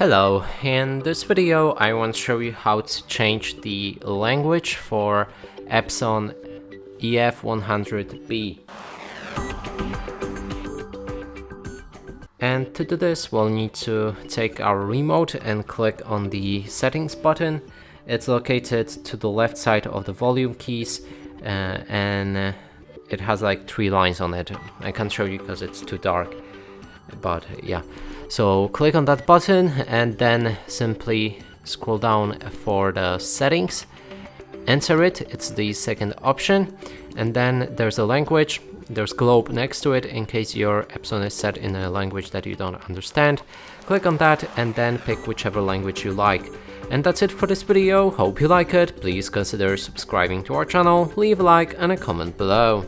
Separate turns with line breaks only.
Hello, in this video I want to show you how to change the language for Epson EF-100B. And to do this we'll need to take our remote and click on the settings button. It's located to the left side of the volume keys and it has like 3 lines on it. I can't show you because it's too dark, but yeah. So click on that button and then simply scroll down for the settings, enter it, it's the second option, and then there's a language, there's globe next to it in case your Epson is set in a language that you don't understand. Click on that and then pick whichever language you like. And that's it for this video, hope you like it, please consider subscribing to our channel, leave a like and a comment below.